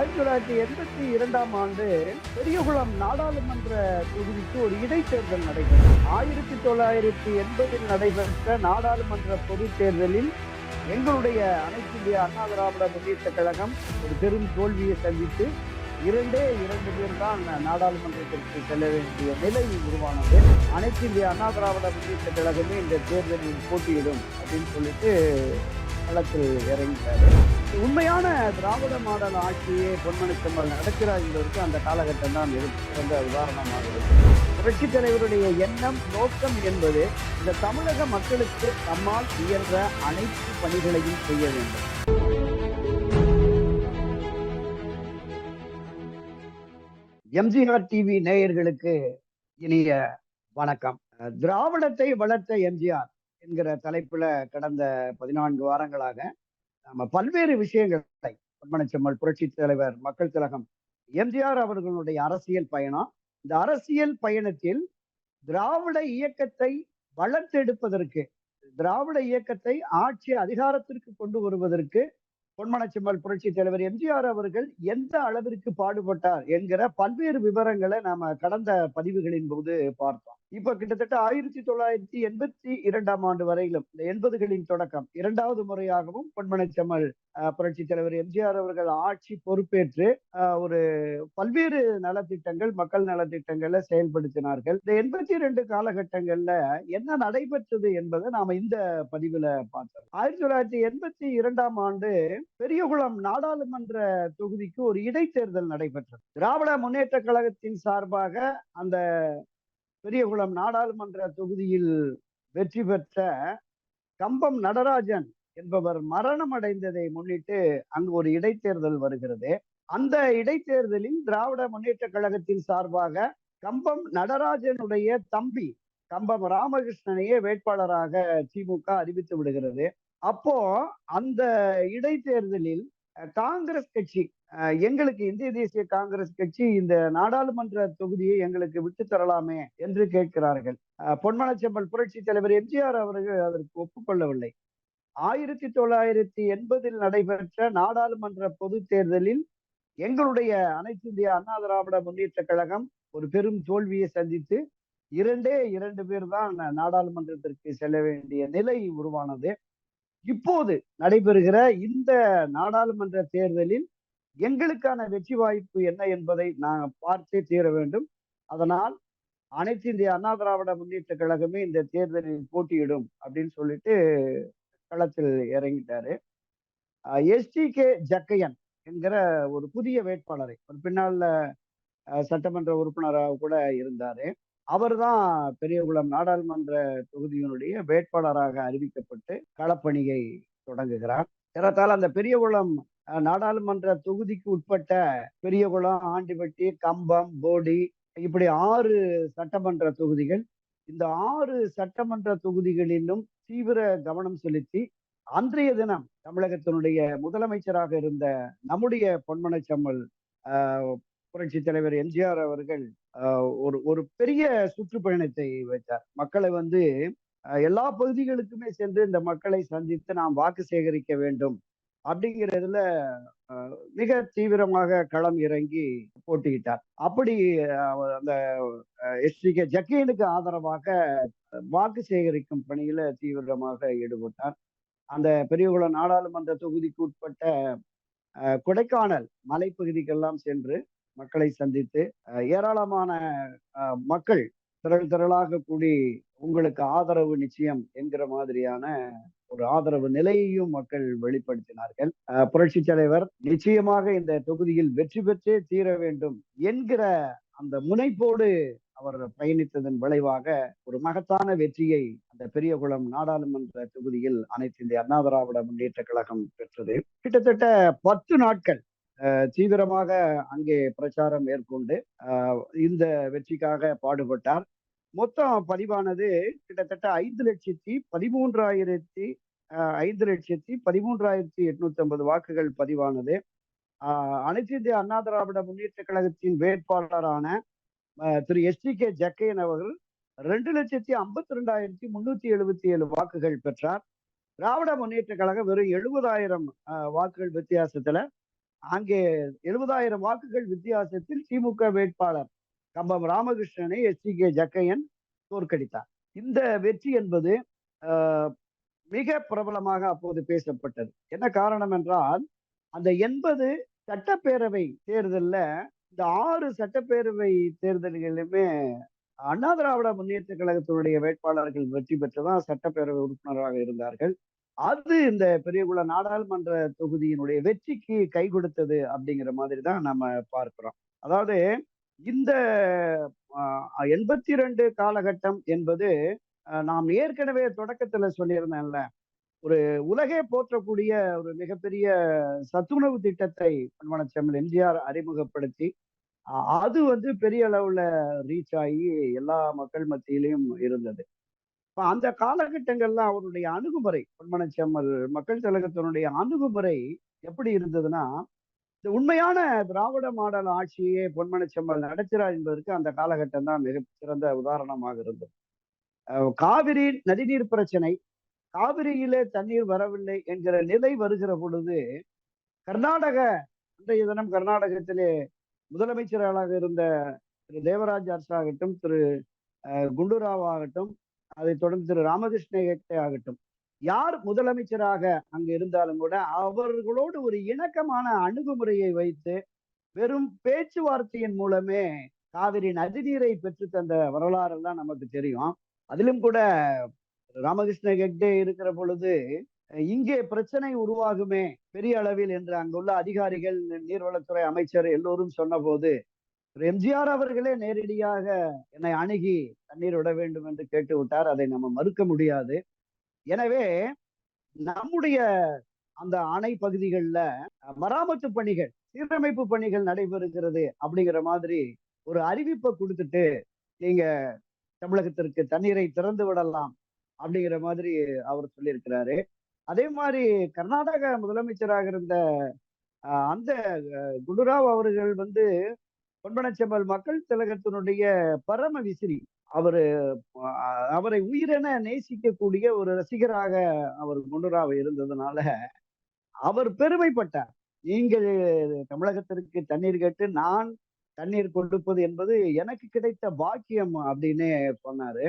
1982ஆம் ஆண்டு பெரியகுளம் நாடாளுமன்ற தொகுதிக்கு ஒரு இடைத்தேர்தல் நடைபெற்றது. 1980இல் நடைபெற்ற நாடாளுமன்ற பொதுத் தேர்தலில் எங்களுடைய அனைத்து இந்திய அண்ணா திராவிட முன்னேற்ற கழகம் ஒரு பெரும் தோல்வியை சந்தித்து இரண்டு பேர் தான் நாடாளுமன்றத்திற்கு செல்ல வேண்டிய நிலை உருவானது. அனைத்து இந்திய அண்ணா திராவிட முன்னேற்ற கழகமே இந்த தேர்தலில் போட்டியிடும் அப்படின்னு சொல்லிட்டு களத்தில் இறங்கிட்டாரு. உண்மையான திராவிட மாடல் ஆட்சியே பொன்மனச்செம்மல் நடக்கிறார் என்பதற்கு அந்த காலகட்டம் தான் சிறந்த உதாரணமாக இருக்கு. புரட்சி தலைவருடைய எண்ணம் நோக்கம் என்பது இந்த தமிழக மக்களுக்கு நம்மால் இயன்ற அனைத்து பணிகளையும் செய்ய வேண்டும். எம்ஜிஆர் டிவி நேயர்களுக்கு இனிய வணக்கம். திராவிடத்தை வளர்த்த எம்ஜிஆர் என்கிற தலைப்புல கடந்த 14 வாரங்களாக நம்ம பல்வேறு விஷயங்களை பொன்மனச்செம்மல் புரட்சி தலைவர் மக்கள் திலகம் எம்ஜிஆர் அவர்களுடைய அரசியல் பயணம், இந்த அரசியல் பயணத்தில் திராவிட இயக்கத்தை வளர்த்தெடுப்பதற்கு, திராவிட இயக்கத்தை ஆட்சி அதிகாரத்திற்கு கொண்டு வருவதற்கு பொன்மனச்செம்மல் புரட்சி தலைவர் எம்ஜிஆர் அவர்கள் எந்த அளவிற்கு பாடுபட்டார் என்கிற பல்வேறு விவரங்களை நாம கடந்த பதிவுகளின் போது பார்த்தோம். இப்ப கிட்டத்தட்ட 1982ஆம் ஆண்டு வரையிலும் இந்த 80களின் தொடக்கம் இரண்டாவது முறையாகவும் பொன்மனச்செம்மல் புரட்சி தலைவர் எம்ஜிஆர் அவர்கள் ஆட்சி பொறுப்பேற்று ஒரு பல்வேறு நலத்திட்டங்கள், மக்கள் நலத்திட்டங்களை செயல்படுத்தினார்கள். இந்த 82 காலகட்டங்கள்ல என்ன நடைபெற்றது என்பதை நாம இந்த பதிவுல பார்த்தோம். 1982ஆம் ஆண்டு பெரியகுளம் நாடாளுமன்ற தொகுதிக்கு ஒரு இடைத்தேர்தல் நடைபெற்றது. திராவிட முன்னேற்ற கழகத்தின் சார்பாக அந்த பெரியகுளம் நாடாளுமன்ற தொகுதியில் வெற்றி பெற்ற கம்பம் நடராஜன் என்பவர் மரணம் அடைந்ததை முன்னிட்டு அங்கு ஒரு இடைத்தேர்தல் வருகிறது. அந்த இடைத்தேர்தலில் திராவிட முன்னேற்ற கழகத்தின் சார்பாக கம்பம் நடராஜனுடைய தம்பி கம்பம் ராமகிருஷ்ணனையே வேட்பாளராக திமுக அறிவித்து விடுகிறது. அப்போ அந்த இடைத்தேர்தலில் காங்கிரஸ் கட்சி, எங்களுக்கு இந்திய தேசிய காங்கிரஸ் கட்சி இந்த நாடாளுமன்ற தொகுதியை எங்களுக்கு விட்டு தரலாமே என்று கேட்கிறார்கள். பொன்மனச்செம்மல் புரட்சி தலைவர் எம்ஜிஆர் அவர்கள் அதற்கு ஒப்புக்கொள்ளவில்லை. 1980இல் நடைபெற்ற நாடாளுமன்ற பொது தேர்தலில் எங்களுடைய அனைத்து இந்திய அண்ணா திராவிட முன்னேற்ற கழகம் ஒரு பெரும் தோல்வியை சந்தித்து இரண்டு பேர் தான் நாடாளுமன்றத்திற்கு செல்ல வேண்டிய நிலை உருவானது. இப்போது நடைபெறுகிற இந்த நாடாளுமன்ற தேர்தலில் எங்களுக்கான வெற்றி வாய்ப்பு என்ன என்பதை நாங்கள் பார்த்தே தீர வேண்டும். அதனால் அனைத்து இந்திய அண்ணா திராவிட முன்னேற்ற கழகமே இந்த தேர்தலில் போட்டியிடும் அப்படின்னு சொல்லிட்டு களத்தில் இறங்கிட்டாரு. எஸ்டிகே ஜக்கையன் என்கிற ஒரு புதிய வேட்பாளரை, ஒரு பின்னால சட்டமன்ற உறுப்பினராக கூட இருந்தாரு, அவர் தான் பெரியகுளம் நாடாளுமன்ற தொகுதியினுடைய வேட்பாளராக அறிவிக்கப்பட்டு களப்பணியை தொடங்குகிறார். ஏறத்தாழ அந்த பெரியகுளம் நாடாளுமன்ற தொகுதிக்கு உட்பட்ட பெரியகுளம், ஆண்டிபட்டி, கம்பம், போடி, இப்படி 6 சட்டமன்ற தொகுதிகள். இந்த 6 சட்டமன்ற தொகுதிகளிலும் தீவிர கவனம் செலுத்தி அன்றைய தினம் தமிழகத்தினுடைய முதலமைச்சராக இருந்த நம்முடைய பொன்மனச்செம்மல் புரட்சி தலைவர் எம்ஜிஆர் அவர்கள் ஒரு பெரிய சுற்றுப்பயணத்தை வைத்தார். மக்களை எல்லா பகுதிகளுக்குமே சென்று இந்த மக்களை சந்தித்து நாம் வாக்கு சேகரிக்க வேண்டும் அப்படிங்கிறதுல மிக தீவிரமாக களம் இறங்கி போட்டியிட்டார். அப்படி அந்த எஸ்டிகே ஜக்கையனுக்கு ஆதரவாக வாக்கு சேகரிக்கும் பணியில தீவிரமாக ஈடுபட்டார். அந்த பெரியகுளம் நாடாளுமன்ற தொகுதிக்கு உட்பட்ட கொடைக்கானல் மலைப்பகுதிக்கெல்லாம் சென்று மக்களை சந்தித்து ஏராளமான மக்கள் திரளாக கூடி உங்களுக்கு ஆதரவு நிச்சயம் என்கிற மாதிரியான ஒரு ஆதரவு நிலையையும் மக்கள் வெளிப்படுத்தினார்கள். புரட்சி தலைவர் நிச்சயமாக இந்த தொகுதியில் வெற்றி பெற்றே தீர வேண்டும் என்கிற அந்த முனைப்போடு அவர் பயணித்ததன் விளைவாக ஒரு மகத்தான வெற்றியை அந்த பெரியகுளம் நாடாளுமன்ற தொகுதியில் அனைத்து இந்திய அண்ணா திராவிட முன்னேற்ற கழகம் பெற்றது. கிட்டத்தட்ட 10 நாட்கள் தீவிரமாக அங்கே பிரச்சாரம் மேற்கொண்டு இந்த வெற்றிக்காக பாடுபட்டார். மொத்தம் பதிவானது கிட்டத்தட்ட 5,13,850 வாக்குகள் பதிவானது. அனைத்து இந்திய அண்ணா திராவிட முன்னேற்ற கழகத்தின் வேட்பாளரான திரு எஸ்டிகே ஜக்கையன் அவர்கள் 2,52,377 வாக்குகள் பெற்றார். திராவிட முன்னேற்ற கழகம் வெறும் 70,000 வாக்குகள் வித்தியாசத்துல அங்கே 70,000 வாக்குகள் வித்தியாசத்தில் திமுக வேட்பாளர் கம்பம் ராமகிருஷ்ணனை எஸ்.டி.கே. ஜக்கையன் தோற்கடித்தார். இந்த வெற்றி என்பது அஹ், மிக பிரபலமாக அப்போது பேசப்பட்டது. என்ன காரணம் என்றால், அந்த 80 சட்டப்பேரவை தேர்தல்ல இந்த 6 சட்டப்பேரவை தேர்தல்களிலுமே அண்ணா திராவிட முன்னேற்ற கழகத்தினுடைய வேட்பாளர்கள் வெற்றி பெற்றுதான் சட்டப்பேரவை உறுப்பினராக இருந்தார்கள். அது இந்த பெரியகுளம் நாடாளுமன்ற தொகுதியினுடைய வெற்றிக்கு கை கொடுத்தது அப்படிங்கிற மாதிரி தான் நம்ம பார்க்கிறோம். அதாவது இந்த 82 காலகட்டம் என்பது நாம் ஏற்கனவே தொடக்கத்துல சொல்லியிருந்தேன்ல, ஒரு உலகே போற்றக்கூடிய ஒரு மிகப்பெரிய சத்துணவு திட்டத்தை பொன்மனச்செம்மல் எம்ஜிஆர் அறிமுகப்படுத்தி அது வந்து பெரிய அளவுல ரீச் ஆகி எல்லா மக்கள் மத்தியிலும் இருந்தது. இப்ப அந்த காலகட்டங்கள்ல அவருடைய அணுகுமுறை, பொன்மனச்செம்மல் மக்கள் திலகத்தினுடைய அணுகுமுறை எப்படி இருந்ததுன்னா, இந்த உண்மையான திராவிட மாடல் ஆட்சியே பொன்மனச்செம்மல் நடத்துகிறார் என்பதற்கு அந்த காலகட்டம் தான் மிக சிறந்த உதாரணமாக இருந்தது. காவிரி நதிநீர் பிரச்சனை, காவிரியிலே தண்ணீர் வரவில்லை என்கிற நிலை வருகிற பொழுது, கர்நாடக அன்றைய தினம் கர்நாடகத்திலே முதலமைச்சர்களாக இருந்த திரு தேவராஜ் அரசு ஆகட்டும், திரு குண்டுராவ் ஆகட்டும், அதைத் தொடர்ந்து திரு ராமகிருஷ்ண ஹெக்டே ஆகட்டும், யார் முதலமைச்சராக அங்கு இருந்தாலும் கூட அவர்களோடு ஒரு இணக்கமான அணுகுமுறையை வைத்து வெறும் பேச்சுவார்த்தையின் மூலமே காவிரி நதிநீரை பெற்று தந்த வரலாறு எல்லாம் நமக்கு தெரியும். அதிலும் கூட ராமகிருஷ்ண ஹெக்டே இருக்கிற பொழுது இங்கே பிரச்சனை உருவாகுமே பெரிய அளவில் என்று அங்குள்ள அதிகாரிகள், நீர்வளத்துறை அமைச்சர் எல்லோரும் சொன்ன போது எம்ஜிஆர் அவர்களே நேரடியாக என்னை அணுகி தண்ணீர் விட வேண்டும் என்று கேட்டு விட்டார். அதை நம்ம மறுக்க முடியாது. எனவே நம்முடைய அந்த அணை பகுதிகளில் மராமத்து பணிகள், சீரமைப்பு பணிகள் நடைபெறுகிறது அப்படிங்கிற மாதிரி ஒரு அறிவிப்பை கொடுத்துட்டு நீங்க தமிழகத்திற்கு தண்ணீரை திறந்து விடலாம் அப்படிங்கிற மாதிரி அவர் சொல்லியிருக்கிறாரு. அதே மாதிரி கர்நாடக முதலமைச்சராக இருந்த அந்த குண்டுராவ் அவர்கள் வந்து பொன்மனச்செம்மல் மக்கள் திலகத்தினுடைய பரம விசிறி. அவரு அவரை உயிரென நேசிக்கக்கூடிய ஒரு ரசிகராக அவர் குண்டுராவ் இருந்ததுனால அவர் பெருமைப்பட்டார். நீங்கள் தமிழகத்திற்கு தண்ணீர் கேட்டு நான் தண்ணீர் கொடுப்பது என்பது எனக்கு கிடைத்த பாக்கியம் அப்படின்னு சொன்னாரு.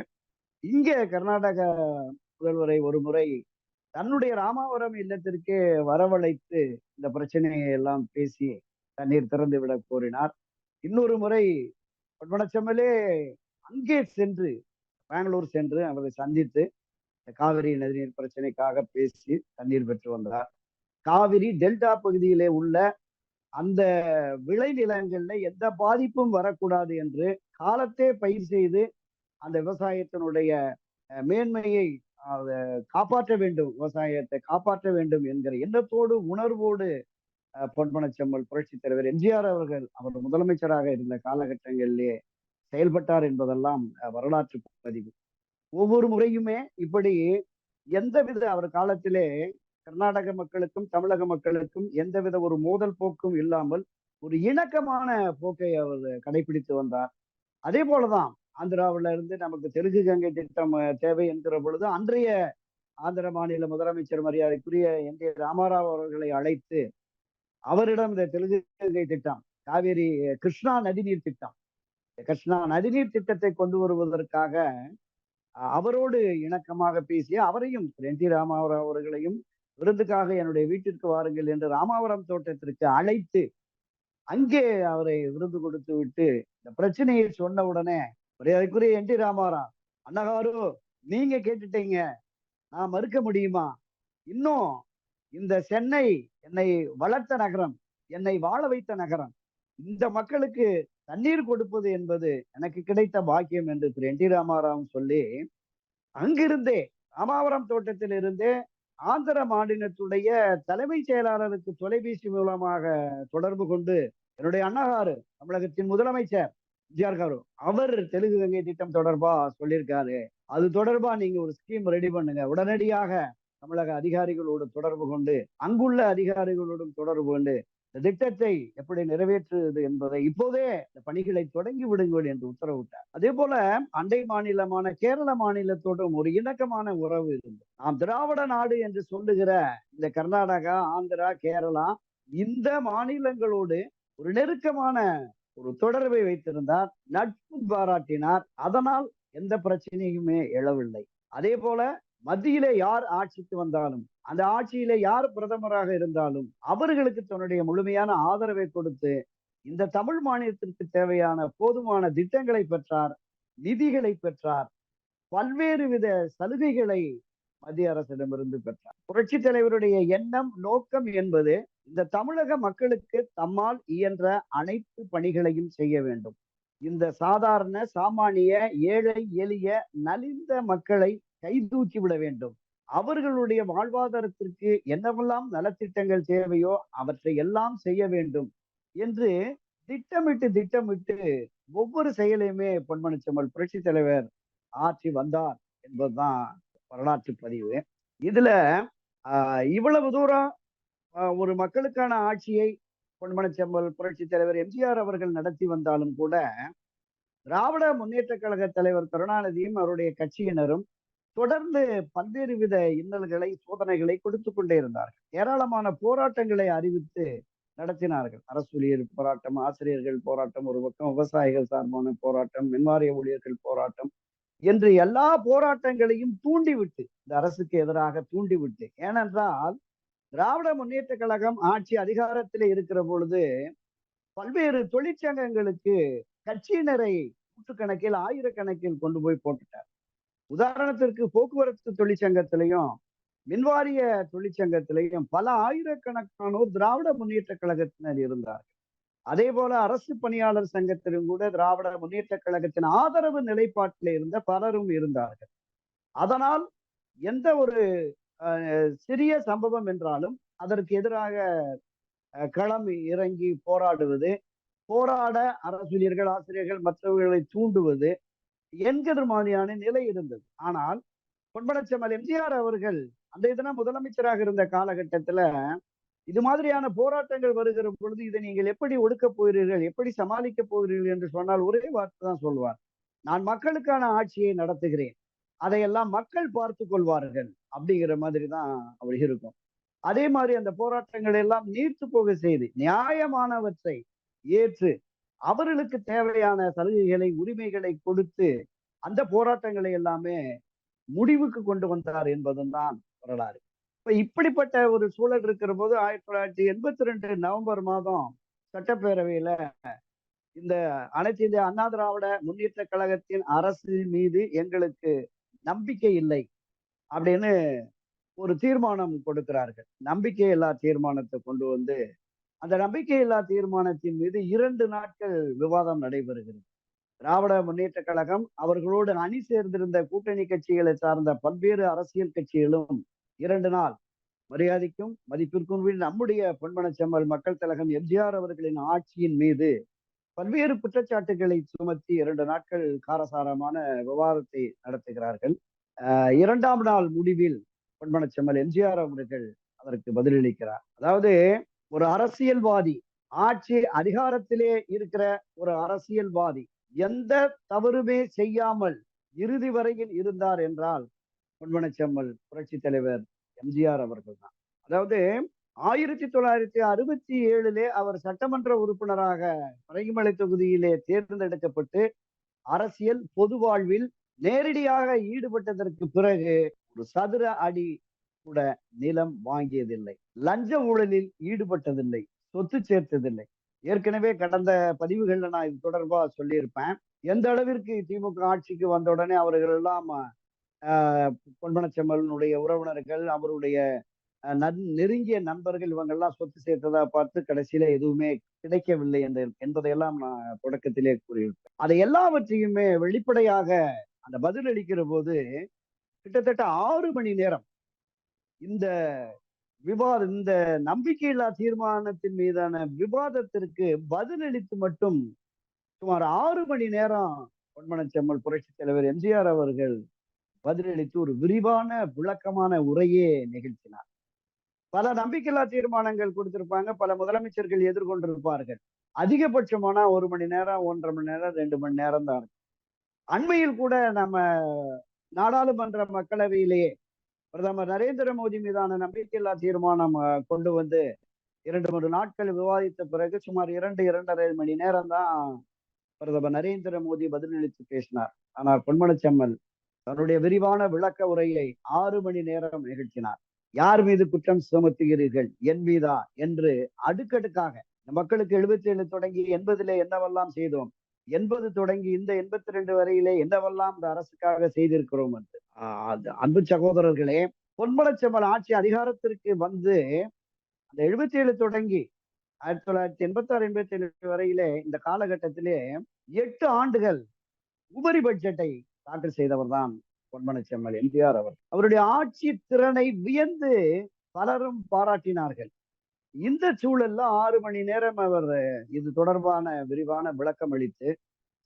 இங்க கர்நாடக முதல்வரை ஒரு முறை தன்னுடைய ராமாவரம் இல்லத்திற்கே வரவழைத்து இந்த பிரச்சனையை எல்லாம் பேசி தண்ணீர் திறந்து விட கோரினார். இன்னொரு முறை பொன்மனச்செம்மலே அங்கே சென்று, பெங்களூர் சென்று அவரை சந்தித்து காவிரி நதிநீர் பிரச்சனைக்காக பேசி தண்ணீர் பெற்று வந்தார். காவிரி டெல்டா பகுதியிலே உள்ள அந்த விளைநிலங்கள்ல எந்த பாதிப்பும் வரக்கூடாது என்று காலத்தே பயிர் செய்து அந்த விவசாயத்தினுடைய மேன்மையை காப்பாற்ற வேண்டும், விவசாயத்தை காப்பாற்ற வேண்டும் என்கிற எண்ணத்தோடு உணர்வோடு பொன்மனச்செம்மல் புரட்சி தலைவர் எம்ஜிஆர் அவர்கள் அவர் முதலமைச்சராக இருந்த காலகட்டங்களிலே செயல்பட்டார் என்பதெல்லாம் வரலாற்று பதிவு. ஒவ்வொரு முறையுமே இப்படி எந்தவித அவர் காலத்திலே கர்நாடக மக்களுக்கும் தமிழக மக்களுக்கும் எந்தவித ஒரு மோதல் போக்கும் இல்லாமல் ஒரு இணக்கமான போக்கை அவர் கடைபிடித்து வந்தார். அதே போலதான் ஆந்திராவில இருந்து நமக்கு தெலுங்கு கங்கை திட்டம் தேவை என்கிற பொழுது அன்றைய ஆந்திர மாநில முதலமைச்சர் மரியாதைக்குரிய என்.டி. ராமாராவ் அவர்களை அழைத்து அவரிடம் இந்த தெலுங்கு கங்கை திட்டம், காவேரி கிருஷ்ணா நதிநீர் திட்டம், கிருஷ்ணா நதிநீர் திட்டத்தை கொண்டு வருவதற்காக அவரோடு இணக்கமாக பேசி அவரையும் என்.டி. ராமாராவ் அவர்களையும் விருந்துக்காக என்னுடைய வீட்டிற்கு வாருங்கள் என்று ராமாவரம் தோட்டத்திற்கு அழைத்து அங்கே அவரை விருந்து கொடுத்து விட்டு இந்த பிரச்சனையை சொன்ன உடனே மரியாதைக்குரிய என்.டி. ராமாராவ், அண்ணகாரு நீங்க கேட்டுட்டீங்க, நான் மறுக்க முடியுமா? இன்னும் இந்த சென்னை என்னை வளர்த்த நகரம், என்னை வாழ வைத்த நகரம், இந்த மக்களுக்கு தண்ணீர் கொடுப்பது என்பது எனக்கு கிடைத்த பாக்கியம் என்று திரு என்.டி. ராமாராவ் சொல்லி அங்கிருந்தே ராமாவரம் தோட்டத்தில் இருந்தே ஆந்திர மாநிலத்துடைய தலைமை செயலாளருக்கு தொலைபேசி மூலமாக தொடர்பு கொண்டு என்னுடைய அண்ணகாரு தமிழகத்தின் முதலமைச்சர் எம்ஜிஆர் காரு அவர் தெலுங்கு கங்கை திட்டம் தொடர்பா சொல்லியிருக்காரு, அது தொடர்பா நீங்க ஒரு ஸ்கீம் ரெடி பண்ணுங்க, உடனடியாக தமிழக அதிகாரிகளோடு தொடர்பு கொண்டு அங்குள்ள அதிகாரிகளோடும் தொடர்பு கொண்டு இந்த திட்டத்தை எப்படி நிறைவேற்றுவது என்பதை இப்போதே இந்த பணிகளை தொடங்கி விடுங்கள் என்று உத்தரவிட்டார். அதே போல அண்டை மாநிலமான கேரள மாநிலத்தோடும் ஒரு இணக்கமான உறவு இருந்தது. நாம் திராவிட நாடு என்று சொல்லுகிற இந்த கர்நாடகா, ஆந்திரா, கேரளா இந்த மாநிலங்களோடு ஒரு நெருக்கமான ஒரு தொடர்பை வைத்திருந்தார், நட்பு பாராட்டினார். அதனால் எந்த பிரச்சனையுமே எழவில்லை. அதே போல மத்தியிலே யார் ஆட்சிக்கு வந்தாலும், அந்த ஆட்சியிலே யார் பிரதமராக இருந்தாலும் அவர்களுக்கு தன்னுடைய முழுமையான ஆதரவை கொடுத்து இந்த தமிழ் மாநிலத்திற்கு தேவையான போதுமான திட்டங்களை பெற்றார், நிதிகளை பெற்றார், பல்வேறு வித சலுகைகளை மத்திய அரசிடமிருந்து பெற்றார். புரட்சி தலைவருடைய எண்ணம், நோக்கம் என்பது இந்த தமிழக மக்களுக்கு தம்மால் இயன்ற அனைத்து பணிகளையும் செய்ய வேண்டும். இந்த சாதாரண, சாமானிய, ஏழை, எளிய, நலிந்த மக்களை கைதூக்கி விட வேண்டும். அவர்களுடைய வாழ்வாதாரத்திற்கு என்னவெல்லாம் நலத்திட்டங்கள் தேவையோ அவற்றை எல்லாம் செய்ய வேண்டும் என்று திட்டமிட்டு ஒவ்வொரு செயலையுமே பொன்மனச்செம்மல் புரட்சி தலைவர் ஆற்றி வந்தார் என்பதுதான் வரலாற்று பதிவு. இதுல இவ்வளவு தூரம் ஒரு மக்களுக்கான ஆட்சியை பொன்மனச்செம்மல் புரட்சி தலைவர் எம்ஜிஆர் அவர்கள் நடத்தி வந்தாலும் கூட, திராவிட முன்னேற்ற கழக தலைவர் கருணாநிதியும் அவருடைய கட்சியினரும் தொடர்ந்து பல்வேறு வித இன்னல்களை, சோதனைகளை கொடுத்துக் கொண்டே இருந்தார்கள். ஏராளமான போராட்டங்களை அறிவித்து நடத்தினார்கள். அரசு ஊழியர் போராட்டம், ஆசிரியர்கள் போராட்டம் ஒரு பக்கம், விவசாயிகள் சார்பான போராட்டம், மின்வாரிய ஊழியர்கள் போராட்டம் என்று எல்லா போராட்டங்களையும் தூண்டிவிட்டு, இந்த அரசுக்கு எதிராக தூண்டிவிட்டு, ஏனென்றால் திராவிட முன்னேற்ற கழகம் ஆட்சி அதிகாரத்திலே இருக்கிற பொழுது பல்வேறு தொழிற்சங்கங்களுக்கு கட்சியினரை நூற்றுக்கணக்கில், ஆயிரக்கணக்கில் கொண்டு போய் போட்டுட்டார். உதாரணத்திற்கு போக்குவரத்து தொழிற்சங்கத்திலையும், மின்வாரிய தொழிற்சங்கத்திலையும் பல ஆயிரக்கணக்கானோர் திராவிட முன்னேற்ற கழகத்தினர் இருந்தார்கள். அதே போல அரசு பணியாளர் சங்கத்திலும் கூட திராவிட முன்னேற்ற கழகத்தின் ஆதரவு நிலைப்பாட்டில் இருந்த பலரும் இருந்தார்கள். அதனால் எந்த ஒரு சிறிய சம்பவம் என்றாலும் அதற்கு எதிராக களம் இறங்கி போராடுவது, போராட அரசூழியர்கள், ஆசிரியர்கள் மற்றவர்களை தூண்டுவது என்கிற மாதிரியான நிலை இருந்தது. ஆனால் பொன்மனச்செம்மல் எம்ஜிஆர் அவர்கள் அன்றைய தினம் முதலமைச்சராக இருந்த காலகட்டத்துல இது மாதிரியான போராட்டங்கள் வருகிற பொழுது இதை நீங்கள் எப்படி ஒடுக்கப் போகிறீர்கள், எப்படி சமாளிக்கப் போகிறீர்கள் என்று சொன்னால் ஒரே வார்த்தை தான் சொல்வார். நான் மக்களுக்கான ஆட்சியை நடத்துகிறேன், அதையெல்லாம் மக்கள் பார்த்துக் கொள்வார்கள் அப்படிங்கிற மாதிரி தான் அவர் இருக்கும். அதே மாதிரி அந்த போராட்டங்கள் எல்லாம் நீர்த்து போக செய்து நியாயமானவற்றை ஏற்று அவர்களுக்கு தேவையான சலுகைகளை, உரிமைகளை கொடுத்து அந்த போராட்டங்களை எல்லாமே முடிவுக்கு கொண்டு வந்தார் என்பதும் தான் வரலாறு. இப்ப இப்படிப்பட்ட ஒரு சூழல் இருக்கிற போது 1982 நவம்பர் மாதம் சட்டப்பேரவையில இந்த அனைத்து இந்திய அண்ணா திராவிட முன்னேற்ற கழகத்தின் அரசு மீது எங்களுக்கு நம்பிக்கை இல்லை அப்படின்னு ஒரு தீர்மானம் கொடுக்கிறார்கள். நம்பிக்கையில்லா தீர்மானத்தை கொண்டு வந்து அந்த நம்பிக்கையில்லா தீர்மானத்தின் மீது 2 நாட்கள் விவாதம் நடைபெறுகிறது. திராவிட முன்னேற்ற கழகம் அவர்களோடு அணி சேர்ந்திருந்த கூட்டணி கட்சிகளை சார்ந்த பல்வேறு அரசியல் கட்சிகளும் 2 நாள் மரியாதைக்கும் மதிப்பிற்கும் நம்முடைய பொன்மனச்செம்மல் மக்கள் திலகம் எம்ஜிஆர் அவர்களின் ஆட்சியின் மீது பல்வேறு குற்றச்சாட்டுகளை சுமத்தி 2 நாட்கள் காரசாரமான விவாதத்தை நடத்துகிறார்கள். 2ஆம் நாள் முடிவில் பொன்மனச்செம்மல் எம்ஜிஆர் அவர்கள் அதற்கு பதிலளிக்கிறார். அதாவது ஒரு அரசியல்வாதி, ஆட்சி அதிகாரத்திலே இருக்கிற ஒரு அரசியல்வாதி எந்த தவறுமே செய்யாமல் இறுதி வரையில் இருந்தார் என்றால் பொன்மனச்செம்மல் புரட்சி தலைவர் எம்ஜிஆர் அவர்கள் தான். அதாவது 1967 அவர் சட்டமன்ற உறுப்பினராக பரங்கிமலை தொகுதியிலே தேர்ந்தெடுக்கப்பட்டு அரசியல் பொது வாழ்வில் நேரடியாக ஈடுபட்டதற்கு பிறகு ஒரு சதுர அடி கூட நிலம் வாங்கியதில்லை, லஞ்ச ஊழலில் ஈடுபட்டதில்லை, சொத்து சேர்த்ததில்லை. ஏற்கனவே கடந்த பதிவுகள்ல நான் இது தொடர்பா சொல்லியிருப்பேன். எந்த அளவிற்கு திமுக ஆட்சிக்கு வந்த உடனே அவர்கள் எல்லாம் பொன்மனச்செம்மலினுடைய உறவினர்கள், அவருடைய நெருங்கிய நண்பர்கள் இவங்கெல்லாம் சொத்து சேர்த்ததா பார்த்து கடைசியில எதுவுமே கிடைக்கவில்லை என்பதையெல்லாம் நான் தொடக்கத்திலே கூறியிருப்பேன். அதை எல்லாவற்றையுமே வெளிப்படையாக அந்த பதில் அளிக்கிற போது கிட்டத்தட்ட 6 மணி நேரம் இந்த இந்த நம்பிக்கையில்லா தீர்மானத்தின் மீதான விவாதத்திற்கு பதிலளித்து மட்டும் சுமார் 6 மணி நேரம் பொன்மனச்செம்மல் புரட்சி தலைவர் எம்ஜிஆர் அவர்கள் பதிலளித்து ஒரு விரிவான விளக்கமான உரையே நிகழ்த்தினார். பல நம்பிக்கையில்லா தீர்மானங்கள் கொடுத்திருப்பாங்க, பல முதலமைச்சர்கள் எதிர்கொண்டிருப்பார்கள். அதிகபட்சமான 1 மணி நேரம், 1.5 மணி நேரம், 2 மணி நேரம் தான். அண்மையில் கூட நம்ம நாடாளுமன்ற மக்களவையிலேயே பிரதமர் நரேந்திர மோடி மீதான நம்பிக்கையில்லா தீர்மானம் கொண்டு வந்து 2 3 நாட்கள் விவாதித்த பிறகு சுமார் 2 2.5 மணி நேரம் தான் பிரதமர் நரேந்திர மோடி பதிலளித்து பேசினார். ஆனால் பொன்மனச்செம்மல் தன்னுடைய விரிவான விளக்க உரையை 6 மணி நேரம் நிகழ்த்தினார். யார் மீது குற்றம் சுமத்துகிறீர்கள், என் மீதா என்று அடுக்கடுக்காக இந்த மக்களுக்கு 77 தொடங்கி 80 என்னவெல்லாம் செய்தோம், 80 தொடங்கி இந்த 82 வரையிலே என்னவெல்லாம் இந்த அரசுக்காக செய்திருக்கிறோம் என்று. அன்பு சகோதரர்களே, பொன்மனச்செம்மல் ஆட்சி அதிகாரத்திற்கு வந்து அந்த 77 தொடங்கி 1986 87 வரையிலே இந்த காலகட்டத்திலே 8 ஆண்டுகள் உபரி பட்ஜெட்டை தாக்கல் செய்தவர் தான் பொன்மனச்செம்மல் எம்ஜிஆர் அவர். அவருடைய ஆட்சி திறனை வியந்து பலரும் பாராட்டினார்கள். இந்த சூழல்ல 6 மணி நேரம் அவர் இது தொடர்பான விரிவான விளக்கம் அளித்து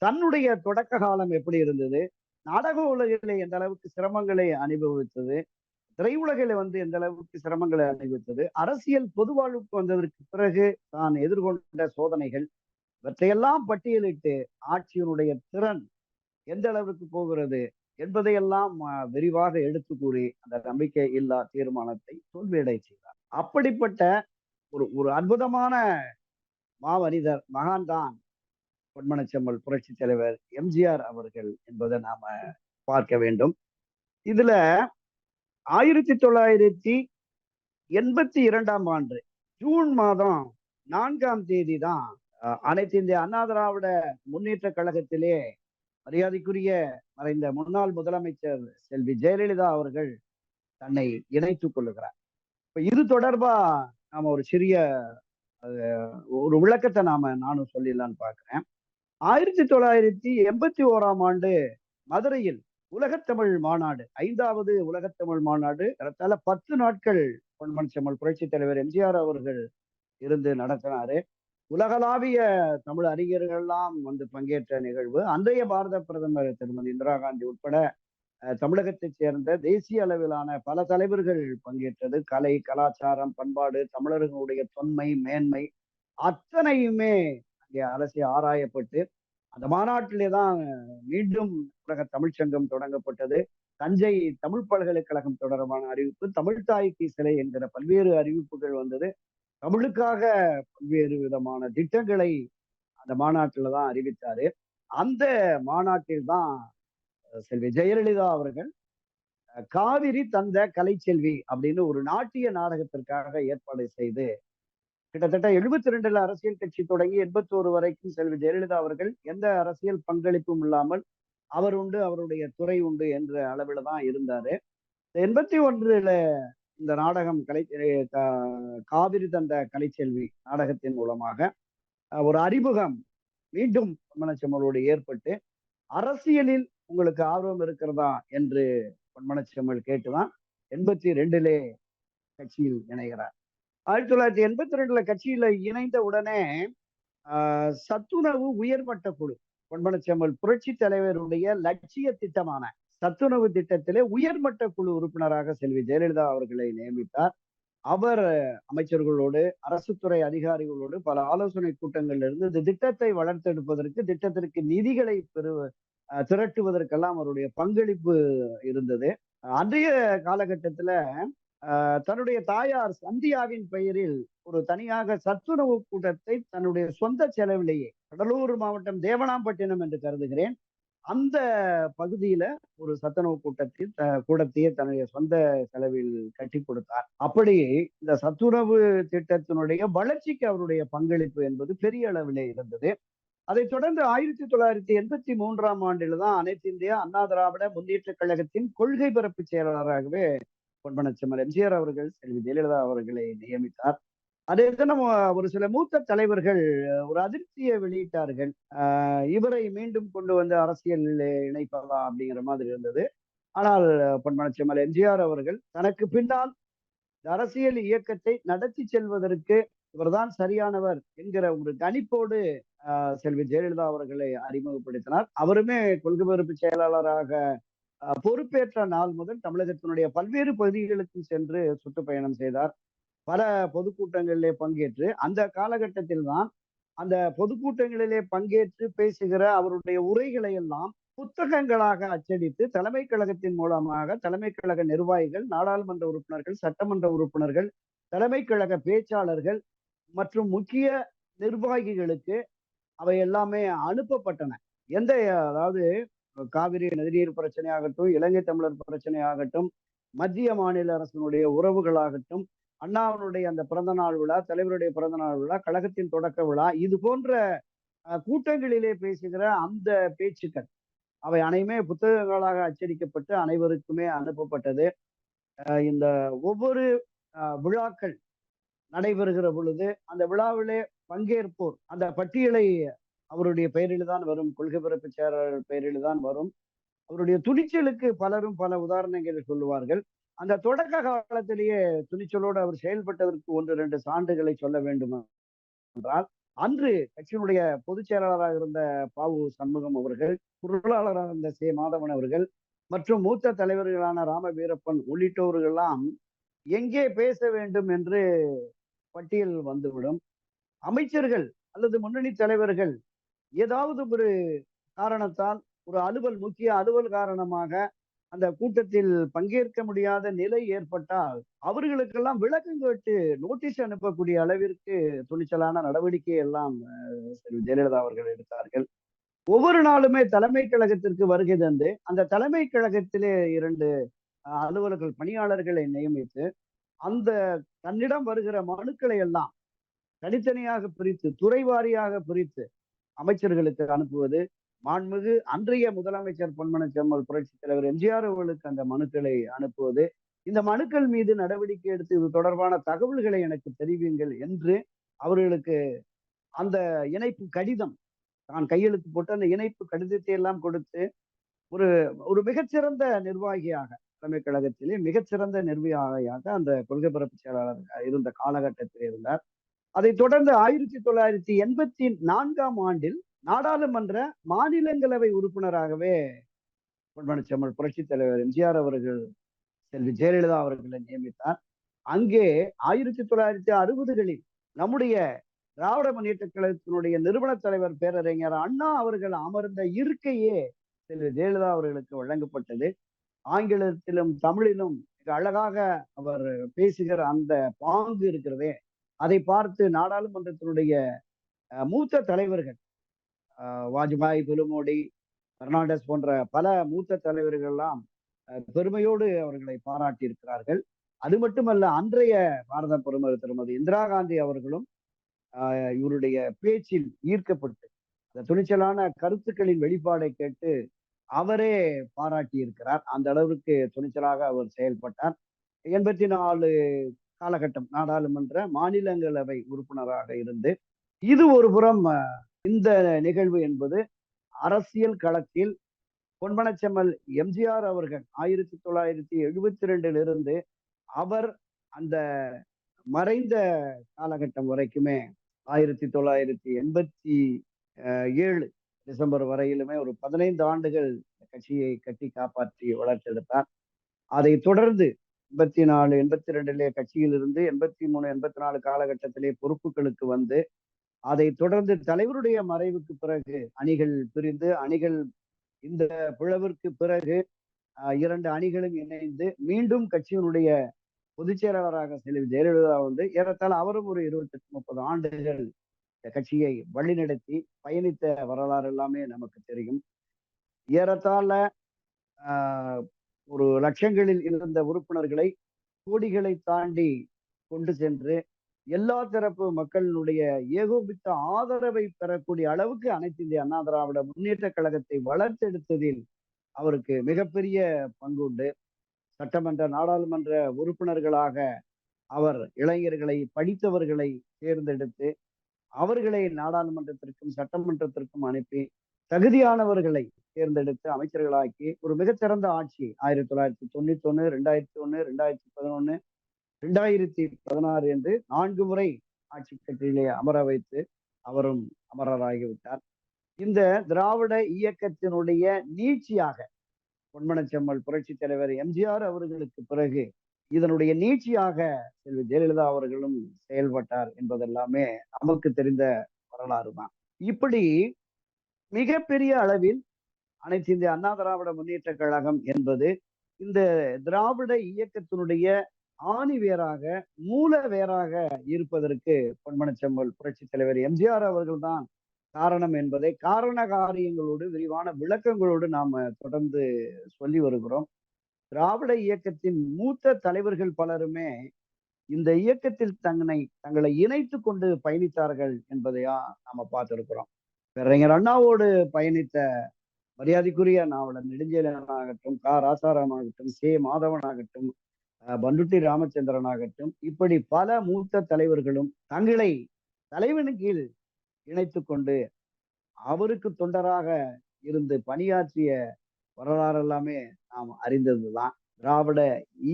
தன்னுடைய தொடக்க காலம் எப்படி இருந்தது, நாடக உலகிலே எந்த அளவுக்கு சிரமங்களை அனுபவித்தது, திரையுலகில எந்த அளவுக்கு சிரமங்களை அனுபவித்தது, அரசியல் பொது வாழ்வுக்கு வந்ததற்கு பிறகு தான் எதிர்கொண்ட சோதனைகள், இவற்றையெல்லாம் பட்டியலிட்டு ஆட்சியினுடைய திறன் எந்த அளவுக்கு போகிறது என்பதையெல்லாம் விரிவாக எடுத்து கூறி அந்த நம்பிக்கை இல்லா தீர்மானத்தை தோல்வியடை செய்தார். அப்படிப்பட்ட ஒரு ஒரு அற்புதமான மாமனிதர், மகான் தான் பொன்மனச்செம்மல் புரட்சி தலைவர் எம்ஜிஆர் அவர்கள் என்பதை நாம பார்க்க வேண்டும். இதுல 1982 ஆண்டு ஜூன் மாதம் 4ஆம் தேதி தான் அனைத்து இந்திய அண்ணா திராவிட முன்னேற்ற கழகத்திலே மரியாதைக்குரிய மறைந்த முன்னாள் முதலமைச்சர் செல்வி ஜெயலலிதா அவர்கள் தன்னை இணைத்துக் கொள்ளுகிறார். இப்ப இது தொடர்பா நாம ஒரு சிறிய ஒரு விளக்கத்தை நானும் சொல்லிடலான்னு பாக்குறேன். 1981ஆம் ஆண்டு மதுரையில் உலகத்தமிழ் மாநாடு, 5வது உலகத்தமிழ் மாநாடு, ஏறத்தாழ 10 நாட்கள் பொன்மனச்செம்மல் புரட்சி தலைவர் எம்ஜிஆர் அவர்கள் இருந்து நடத்தினாரு. உலகளாவிய தமிழ் அறிஞர்கள் எல்லாம் பங்கேற்ற நிகழ்வு. அன்றைய பாரத பிரதமர் திருமதி இந்திரா காந்தி உட்பட தமிழகத்தைச் சேர்ந்த தேசிய அளவிலான பல தலைவர்கள் பங்கேற்றது. கலை, கலாச்சாரம், பண்பாடு, தமிழர்களுடைய தொன்மை, மேன்மை அத்தனையுமே அங்கே அரசு ஆராயப்பட்டு அந்த மாநாட்டிலே தான் மீண்டும் உலக தமிழ்ச்சங்கம் தொடங்கப்பட்டது. தஞ்சை தமிழ் பல்கலைக்கழகம் தொடர்பான அறிவிப்பு, தமிழ்த்தாய்க்கு சிலை என்கிற பல்வேறு அறிவிப்புகள் வந்தது. தமிழுக்காக பல்வேறு விதமான திட்டங்களை அந்த மாநாட்டில் தான் அறிவித்தாரு. அந்த மாநாட்டில் தான் செல்வி ஜெயலலிதா அவர்கள் காவிரி தந்த கலைச்செல்வி அப்படின்னு ஒரு நாட்டிய நாடகத்திற்காக ஏற்பாடு செய்து கிட்டத்தட்ட 72 அரசியல் கட்சி தொடங்கி 81 வரைக்கும் செல்வி ஜெயலலிதா அவர்கள் எந்த அரசியல் பங்களிப்பும் இல்லாமல் அவர் உண்டு அவருடைய துறை உண்டு என்ற அளவில் தான் இருந்தாரு. 81 இந்த நாடகம் காவிரி தந்த கலைச்செல்வி நாடகத்தின் மூலமாக ஒரு அறிமுகம் மீண்டும் பொன்மனச்செம்மலோடு ஏற்பட்டு, அரசியலில் உங்களுக்கு ஆர்வம் இருக்கிறதா என்று பொன்மனச்செம்மல் கேட்டுதான் 82 கட்சியில் இணைகிறார். 1982 கட்சியில இணைந்த உடனே சத்துணவு உயர்மட்ட குழு, பொன்மனச்செம்மல் புரட்சி தலைவருடைய லட்சிய திட்டமான சத்துணவு திட்டத்திலே உயர்மட்ட குழு உறுப்பினராக செல்வி ஜெயலலிதா அவர்களை நியமித்தார். அவர் அமைச்சர்களோடு, அரசு துறை அதிகாரிகளோடு பல ஆலோசனை கூட்டங்கள்ல இருந்து இந்த திட்டத்தை வளர்த்தெடுப்பதற்கு, திட்டத்திற்கு நிதிகளை திரட்டுவதற்கெல்லாம் அவருடைய பங்களிப்பு இருந்தது. அன்றைய காலகட்டத்துல தன்னுடைய தாயார் சந்தியாவின் பெயரில் ஒரு தனியாக சத்துணவு கூட்டத்தை தன்னுடைய சொந்த செலவிலேயே, கடலூர் மாவட்டம் தேவனாம்பட்டினம் என்று கருதுகிறேன், அந்த பகுதியில ஒரு சத்துணவு கூடத்தையே தன்னுடைய சொந்த செலவில் கட்டி கொடுத்தார். அப்படி இந்த சத்துணவு திட்டத்தினுடைய வளர்ச்சிக்கு அவருடைய பங்களிப்பு என்பது பெரிய அளவிலே இருந்தது. அதைத் தொடர்ந்து 1983ஆம் ஆண்டில் தான் அனைத்து இந்திய அண்ணா திராவிட முன்னேற்ற கழகத்தின் கொள்கை பரப்பு செயலாளராகவே பொன்மனச்செம்மல் எம்ஜிஆர் அவர்கள் செல்வி ஜெயலலிதா அவர்களை நியமித்தார். அதே தினம் ஒரு சில மூத்த தலைவர்கள் ஒரு அதிர்ச்சியை வெளியிட்டார்கள். இவரை மீண்டும் கொண்டு வந்து அரசியலில் இணைப்பதா அப்படிங்கிற மாதிரி இருந்தது. ஆனால் பொன்மனச்செம்மல் எம்ஜிஆர் அவர்கள் தனக்கு பின்னால் அரசியல் இயக்கத்தை நடத்தி செல்வதற்கு இவர்தான் சரியானவர் என்கிற ஒரு கணிப்போடு செல்வி ஜெயலலிதா அவர்களை அறிமுகப்படுத்தினார். அவருமே கொள்கை பரப்பு செயலாளராக பொறுப்பேற்ற நாள் முதல் தமிழகத்தினுடைய பல்வேறு பகுதிகளுக்கு சென்று சுற்றுப்பயணம் செய்தார். பல பொதுக்கூட்டங்களிலே பங்கேற்று, அந்த காலகட்டத்தில் தான் அந்த பொதுக்கூட்டங்களிலே பங்கேற்று பேசுகிற அவருடைய உரைகளை எல்லாம் புத்தகங்களாக அச்சடித்து தலைமை கழகத்தின் மூலமாக தலைமை கழக நிர்வாகிகள், நாடாளுமன்ற உறுப்பினர்கள், சட்டமன்ற உறுப்பினர்கள், தலைமை கழக பேச்சாளர்கள் மற்றும் முக்கிய நிர்வாகிகளுக்கு அவை எல்லாமே அனுப்பப்பட்டன. எந்த அதாவது காவிரி நதிநீர் பிரச்சனையாகட்டும், இலங்கை தமிழர் பிரச்சனையாகட்டும், மத்திய மாநில அரசினுடைய உறவுகளாகட்டும், அண்ணாவினுடைய அந்த பிறந்த நாள் விழா, தலைவருடைய பிறந்த நாள் விழா, கழகத்தின் தொடக்க விழா, இது போன்ற கூட்டங்களிலே பேசுகிற அந்த பேச்சுக்கள் அவை அனைமே புத்தகங்களாக அச்சடிக்கப்பட்டு அனைவருக்குமே அனுப்பப்பட்டது. இந்த ஒவ்வொரு விழாக்கள் நடைபெறுகிற பொழுது அந்த விழாவிலே பங்கேற்போர் அந்த பட்டியலை அவருடைய பெயரில் தான் வரும், கொள்கை பரப்பு செயலாளர் பெயரில் தான் வரும். அவருடைய துணிச்சலுக்கு பலரும் பல உதாரணங்களை சொல்லுவார்கள். அந்த தொடக்க காலத்திலேயே துணிச்சலோடு அவர் செயல்பட்டதற்கு ஒன்று இரண்டு சான்றுகளை சொல்ல வேண்டும் என்றால், அன்று கட்சியினுடைய பொதுச் செயலாளராக இருந்த பாவு சண்முகம் அவர்கள், பொருளாளராக இருந்த சே மாதவன் அவர்கள் மற்றும் மூத்த தலைவர்களான ராம வீரப்பன் உள்ளிட்டோர்களெல்லாம் எங்கே பேச வேண்டும் என்று பட்டியல் வந்துவிடும். அமைச்சர்கள் அல்லது முன்னணி தலைவர்கள் ஏதாவது ஒரு காரணத்தால் ஒரு முக்கிய அலுவல் காரணமாக அந்த கூட்டத்தில் பங்கேற்க முடியாத நிலை ஏற்பட்டால் அவர்களுக்கெல்லாம் விளக்கம் கேட்டு நோட்டீஸ் அனுப்பக்கூடிய அளவிற்கு துணிச்சலான நடவடிக்கை எல்லாம் ஜெயலலிதா அவர்கள் எடுத்தார்கள். ஒவ்வொரு நாளுமே தலைமை கழகத்திற்கு வருகை தந்து அந்த தலைமை கழகத்திலே 2 அலுவலர்கள் பணியாளர்களை நியமித்து அந்த தன்னிடம் வருகிற மனுக்களை எல்லாம் தனித்தனியாக பிரித்து துறை வாரியாக பிரித்து அமைச்சர்களுக்கு அனுப்புவது, மாண்புமிகு அன்றைய முதலமைச்சர் பொன்மனச்செம்மல் புரட்சித் தலைவர் எம்ஜிஆர் அவர்களுக்கு அந்த மனுக்களை அனுப்புவது, இந்த மனுக்கள் மீது நடவடிக்கை எடுத்து இது தொடர்பான தகவல்களை எனக்கு தெரிவியுங்கள் என்று அவர்களுக்கு அந்த இணைப்பு கடிதம் தான் கையெழுத்து போட்டு அந்த இணைப்பு கடிதத்தை எல்லாம் கொடுத்து ஒரு ஒரு மிகச்சிறந்த நிர்வாகியாக தலைமை கழகத்திலே மிகச்சிறந்த நிர்வாகியாக அந்த கொள்கை பரப்பு செயலாளர் இருந்த காலகட்டத்தில் இருந்தார். அதைத் தொடர்ந்து 1984ஆம் ஆண்டில் நாடாளுமன்ற மாநிலங்களவை உறுப்பினராகவே பொன்மனச்செம்மல் புரட்சித் தலைவர் எம்ஜிஆர் அவர்கள் செல்வி ஜெயலலிதா அவர்களை நியமித்தார். அங்கே 1960களில் நம்முடைய திராவிட முன்னேற்ற கழகத்தினுடைய நிறுவன தலைவர் பேரறிஞர் அண்ணா அவர்கள் அமர்ந்த இருக்கையே செல்வி ஜெயலலிதா அவர்களுக்கு வழங்கப்பட்டது. ஆங்கிலத்திலும் தமிழிலும் மிக அழகாக அவர் பேசுகிற அந்த பாங்கு இருக்கிறதே, அதை பார்த்து நாடாளுமன்றத்தினுடைய மூத்த தலைவர்கள் வாஜ்பாய், பெருமோடி, பெர்னாண்டஸ் போன்ற பல மூத்த தலைவர்கள் எல்லாம் பெருமையோடு அவர்களை பாராட்டி இருக்கிறார்கள். அது மட்டுமல்ல, அன்றைய பாரத பிரதமர் திருமதி இந்திரா காந்தி அவர்களும் இவருடைய பேச்சில் ஈர்க்கப்பட்டு அந்த துணிச்சலான கருத்துக்களின் வெளிப்பாடை கேட்டு அவரே பாராட்டி இருக்கிறார். அந்த அளவுக்கு துணிச்சலாக அவர் செயல்பட்டார். 84 காலகட்டம் நாடாளுமன்ற மாநிலங்களவை உறுப்பினராக இருந்து இது ஒரு புறம். இந்த நிகழ்வு என்பது அரசியல் களத்தில் பொன்மனச்செம்மல் எம்ஜிஆர் அவர்கள் 1972 அவர் அந்த மறைந்த காலகட்டம் வரைக்குமே 1987 டிசம்பர் வரையிலுமே ஒரு 15 ஆண்டுகள் கட்சியை கட்டி காப்பாற்றி வளர்த்தெடுத்தார். அதை தொடர்ந்து 84, 82 கட்சியில் இருந்து 83, 84 காலகட்டத்திலே பொறுப்புகளுக்கு வந்து அதை தொடர்ந்து தலைவருடைய மறைவுக்கு பிறகு அணிகள் பிரிந்து இந்த பிளவிற்கு பிறகு 2 அணிகளும் இணைந்து மீண்டும் கட்சியினுடைய பொதுச் செயலாளராக செல்வி ஜெயலலிதா வந்து ஏறத்தாழ அவரும் ஒரு 28-30 ஆண்டுகள் கட்சியை வழிநடத்தி பயணித்த வரலாறு எல்லாமே நமக்கு தெரியும். ஏறத்தாழ ஒரு லட்சங்களில் இருந்த உறுப்பினர்களை கோடிகளை தாண்டி கொண்டு சென்று எல்லா தரப்பு மக்களினுடைய ஏகோபித்த ஆதரவை பெறக்கூடிய அளவுக்கு அனைத்து இந்திய அண்ணா திராவிட முன்னேற்ற கழகத்தை வளர்த்தெடுத்ததில் அவருக்கு மிகப்பெரிய பங்கு உண்டு. சட்டமன்ற நாடாளுமன்ற உறுப்பினர்களாக அவர் இளைஞர்களை படித்தவர்களை தேர்ந்தெடுத்து அவர்களை நாடாளுமன்றத்திற்கும் சட்டமன்றத்திற்கும் அனுப்பி தகுதியானவர்களை தேர்ந்தெடுத்து அமைச்சர்களாக்கி ஒரு மிகச்சிறந்த ஆட்சி 1991, 2001, 2011, 2016 என்று 4 முறை ஆட்சி கட்டிலே அமர வைத்து அவரும் அமரராகிவிட்டார். இந்த திராவிட இயக்கத்தினுடைய நீட்சியாக பொன்மனச்செம்மல் புரட்சி தலைவர் எம்ஜிஆர் அவர்களுக்கு பிறகு இதனுடைய நீட்சியாக செல்வி ஜெயலலிதா அவர்களும் செயல்பட்டார் என்பதெல்லாமே நமக்கு தெரிந்த வரலாறு தான். இப்படி மிகப்பெரிய அளவில் அனைத்து இந்திய அண்ணா திராவிட முன்னேற்ற கழகம் என்பது இந்த திராவிட இயக்கத்தினுடைய ஆணி வேராக, மூல வேராக இருப்பதற்கு பொன்மனச்செம்மல் புரட்சித் தலைவர் எம்ஜிஆர் அவர்கள்தான் காரணம் என்பதை காரண காரியங்களோடு விரிவான விளக்கங்களோடு நாம தொடர்ந்து சொல்லி வருகிறோம். திராவிட இயக்கத்தின் மூத்த தலைவர்கள் பலருமே இந்த இயக்கத்தில் தங்களை இணைத்துக் கொண்டு பயணித்தார்கள் என்பதையா நாம பார்த்திருக்கிறோம். பேரறிஞர் அண்ணாவோடு பயணித்த மரியாதைக்குரிய நாவலர் நெடுஞ்செழியன் ஆகட்டும், ராசாராம் ஆகட்டும், மாதவன் ஆகட்டும், பண்டுட்டி ராமச்சந்திரன் ஆகட்டும், இப்படி பல மூத்த தலைவர்களும் தங்களை தலைவனின் கீழ் இணைத்துக் கொண்டு அவருக்கு தொண்டராக இருந்து பணியாற்றிய வரலாறு எல்லாமே நாம் அறிந்ததுதான். திராவிட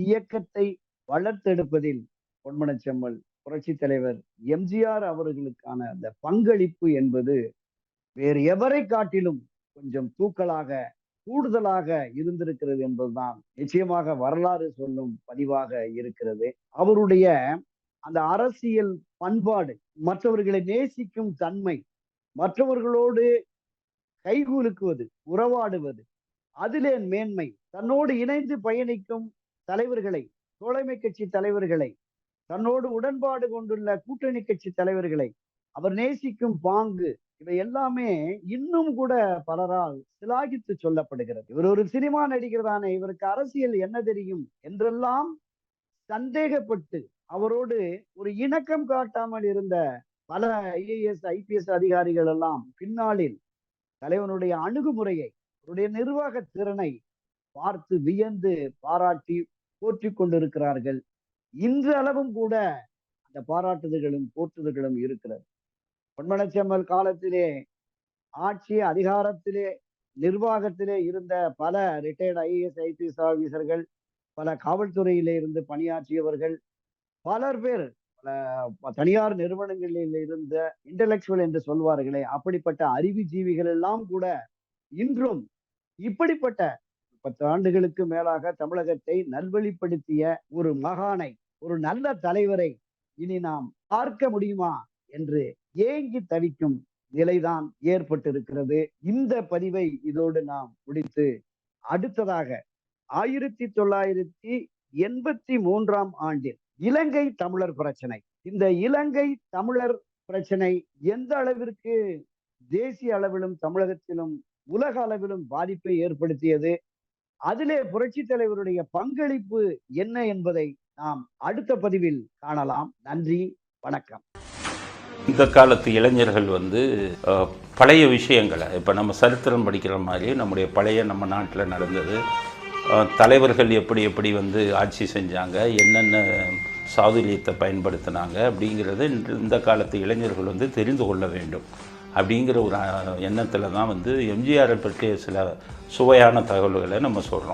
இயக்கத்தை வளர்த்தெடுப்பதில் பொன்மனச்செம்மல் புரட்சி தலைவர் எம்ஜிஆர் அவர்களுக்கான அந்த பங்களிப்பு என்பது வேறு எவரை காட்டிலும் கொஞ்சம் தூக்கலாக கூடுதலாக இருந்திருக்கிறது என்பதுதான் நிச்சயமாக வரலாறு சொல்லும் பதிவாக இருக்கிறது. அவருடைய அந்த அரசியல் பண்பாடு, மற்றவர்களை நேசிக்கும் தன்மை, மற்றவர்களோடு கைகுலுக்குவது, உறவாடுவது, அதிலே மேன்மை, தன்னோடு இணைந்து பயணிக்கும் தலைவர்களை, தோழமை கட்சி தலைவர்களை, தன்னோடு உடன்பாடு கொண்டுள்ள கூட்டணி கட்சி தலைவர்களை அவர் நேசிக்கும் பாங்கு, இவை எல்லாமே இன்னும் கூட பலரால் சிலாகித்து சொல்லப்படுகிறது. இவர் ஒரு சினிமா நடிகர் தானே, இவருக்கு அரசியல் என்ன தெரியும் என்றெல்லாம் சந்தேகப்பட்டு அவரோடு ஒரு இணக்கம் காட்டாமல் இருந்த பல ஐஏஎஸ், ஐபிஎஸ் அதிகாரிகள் எல்லாம் பின்னாளில் தலைவனுடைய அணுகுமுறையை, அவருடைய நிர்வாக திறனை பார்த்து வியந்து பாராட்டி போற்றி கொண்டிருக்கிறார்கள். இன்று அளவும் கூட அந்த பாராட்டுதல்களும் போற்றுதல்களும் இருக்கிறது. பொன்மனச்செம்மல் காலத்திலே ஆட்சி அதிகாரத்திலே நிர்வாகத்திலே இருந்த பல ரிட்டையர்டு ஐஏஎஸ், ஐபிஎஸ் ஆபீசர்கள், பல காவல்துறையிலே இருந்து பணியாற்றியவர்கள், பலர் பேர் தனியார் நிறுவனங்களில் இருந்த இன்டலெக்சுவல் என்று சொல்வார்களே, அப்படிப்பட்ட அறிவுஜீவிகள் எல்லாம் கூட இன்றும் இப்படிப்பட்ட 10 ஆண்டுகளுக்கு மேலாக தமிழகத்தை நல்வழிப்படுத்திய ஒரு மகானை, ஒரு நல்ல தலைவரை இனி நாம் பார்க்க முடியுமா என்று ஏங்கி தவிக்கும் நிலைதான் ஏற்பட்டிருக்கிறது. இந்த பதிவை இதோடு நாம் முடித்து அடுத்ததாக 1983 ஆண்டில் இலங்கை தமிழர் பிரச்சனை, இந்த இலங்கை தமிழர் பிரச்சனை எந்த அளவிற்கு தேசிய அளவிலும் தமிழகத்திலும் உலக அளவிலும் பாதிப்பை ஏற்படுத்தியது, அதிலே புரட்சி தலைவருடைய பங்களிப்பு என்ன என்பதை நாம் அடுத்த பதிவில் காணலாம். நன்றி, வணக்கம். இந்த காலத்து இளைஞர்கள் பழைய விஷயங்களை, இப்போ நம்ம சரித்திரம் படிக்கிற மாதிரி நம்முடைய பழைய நம்ம நாட்டில் நடந்தது, தலைவர்கள் எப்படி எப்படி ஆட்சி செஞ்சாங்க, என்னென்ன சாதுரியத்தை பயன்படுத்தினாங்க அப்படிங்கிறத இந்த காலத்து இளைஞர்கள் தெரிந்து கொள்ள வேண்டும் அப்படிங்கிற ஒரு எண்ணத்தில் தான் எம்ஜிஆரை பற்றிய சில சுவையான தகவல்களை நம்ம சொல்கிறோம்.